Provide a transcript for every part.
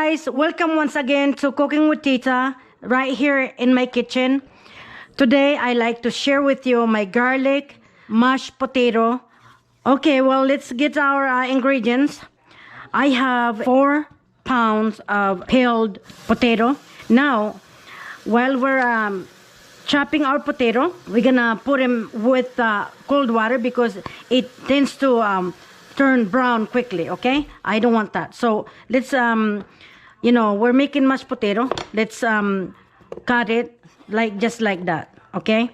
guys, welcome once again to Cooking with Tita, right here in my kitchen. Today, I like to share with you my garlic mashed potato. Okay, well, let's get our ingredients. I have 4 pounds of peeled potato. Now, while we're chopping our potato, we're gonna put them with cold water because it tends to turn brown quickly. Okay, I don't want that. So let's you know, we're making mashed potato. Let's cut it just like that. Okay,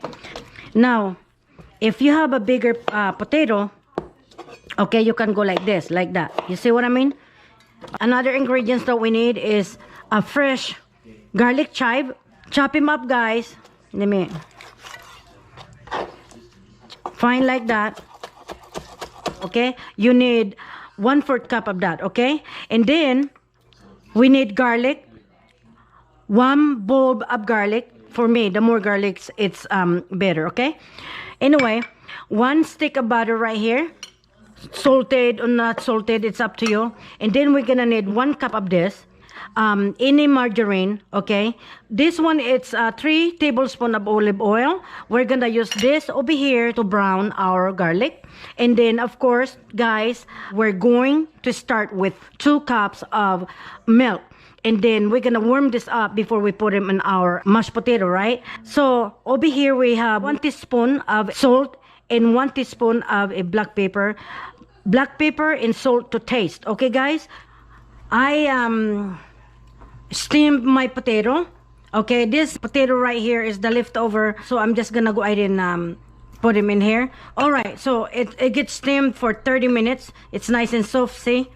now if you have a bigger potato, okay, you can go like this, like that. You see what I mean? Another ingredients that we need is a fresh garlic chive. Chop him up, guys. Let me fine like that. Okay, you need 1/4 cup of that. Okay, and then we need garlic, 1 bulb of garlic. For me, the more garlic, it's better. Okay, anyway, 1 stick of butter right here, salted or not salted, it's up to you. And then we're gonna need 1 cup of this any margarine. Okay, this one, it's 3 tablespoons of olive oil. We're gonna use this over here to brown our garlic. And then of course, guys, we're going to start with 2 cups of milk, and then we're gonna warm this up before we put them in our mashed potato, right? So over here we have 1 teaspoon of salt and 1 teaspoon of a black pepper and salt to taste. Okay, guys, I steamed my potato. Okay, this potato right here is the leftover, so I'm just gonna go ahead and put them in here. All right, so it gets steamed for 30 minutes. It's nice and soft. See?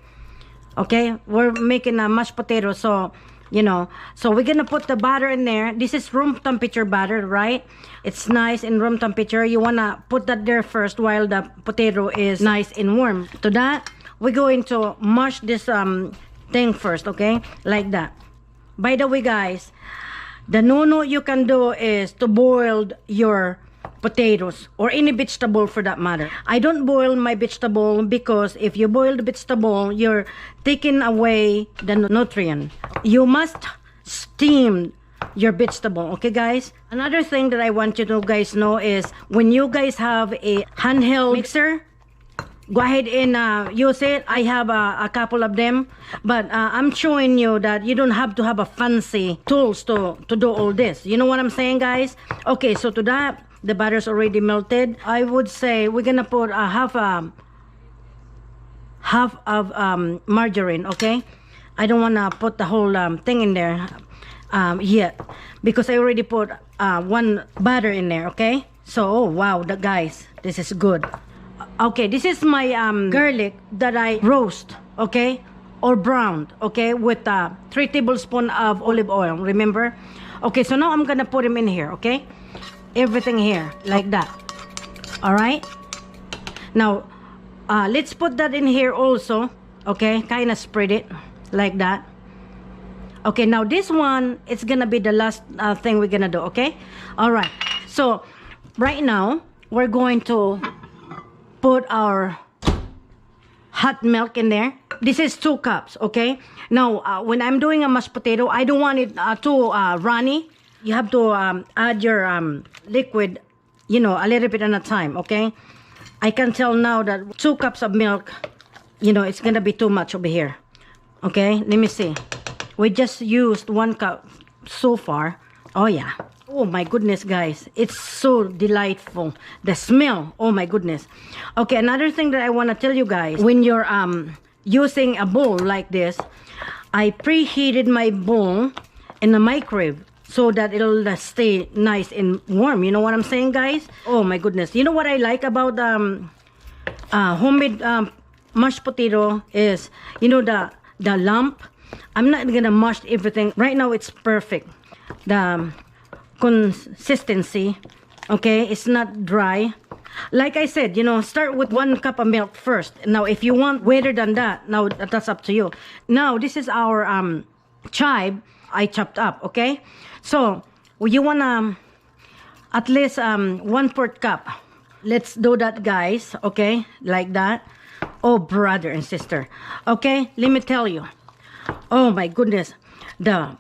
Okay, we're making a mashed potato, so you know, so we're gonna put the butter in there. This is room temperature butter, right? It's nice in room temperature. You wanna put that there first while the potato is nice and warm. To that, we're going to mash this thing first. Okay, like that. By the way, guys, the no-no you can do is to boil your potatoes or any vegetable for that matter. I don't boil my vegetable because if you boil the vegetable, you're taking away the nutrient. You must steam your vegetable. Okay, guys? Another thing that I want you to guys know is when you guys have a handheld mixer, go ahead and use it. I have a couple of them, but I'm showing you that you don't have to have a fancy tools to do all this. You know what I'm saying, guys? Okay, so to that, the butter's already melted. I would say we're gonna put half of margarine. Okay, I don't wanna put the whole thing in there yet because I already put 1 butter in there. Okay, so oh wow, guys, this is good. Okay, this is my garlic that I roast, okay, or browned, okay, with 3 tablespoons of olive oil, remember? Okay, so now I'm gonna put them in here, okay? Everything here, like that. All right? Now, let's put that in here also, okay? Kind of spread it, like that. Okay, now this one, it's gonna be the last thing we're gonna do, okay? All right, so right now, we're going to put our hot milk in there. This is 2 cups, okay? Now, when I'm doing a mashed potato, I don't want it too runny. You have to add your liquid, you know, a little bit at a time, okay? I can tell now that 2 cups of milk, you know, it's gonna be too much over here. Okay, let me see. We just used 1 cup so far. Oh yeah. Oh my goodness, guys, it's so delightful. The smell, oh my goodness. Okay, another thing that I want to tell you guys, when you're using a bowl like this, I preheated my bowl in the microwave so that it'll stay nice and warm. You know what I'm saying, guys? Oh my goodness. You know what I like about homemade mashed potato is, you know, the lump. I'm not gonna mash everything right now. It's perfect. The consistency, okay, it's not dry. Like I said, you know, start with 1 cup of milk first. Now if you want wetter than that, now that's up to you. Now this is our chive I chopped up, okay? So you wanna at least 1/4 cup. Let's do that, guys, okay, like that. Oh brother and sister, okay, let me tell you, Oh my goodness. The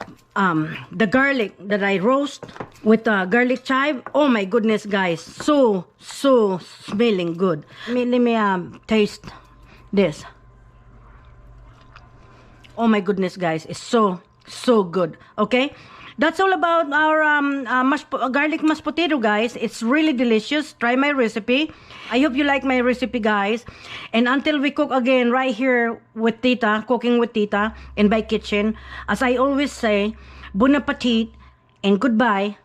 garlic that I roast with garlic chive. Oh my goodness, guys. So smelling good. Let me taste this. Oh my goodness, guys. It's so good. Okay? That's all about our garlic mashed potato, guys. It's really delicious. Try my recipe. I hope you like my recipe, guys. And until we cook again right here with Tita, cooking with Tita in my kitchen, as I always say, bon appetit and goodbye.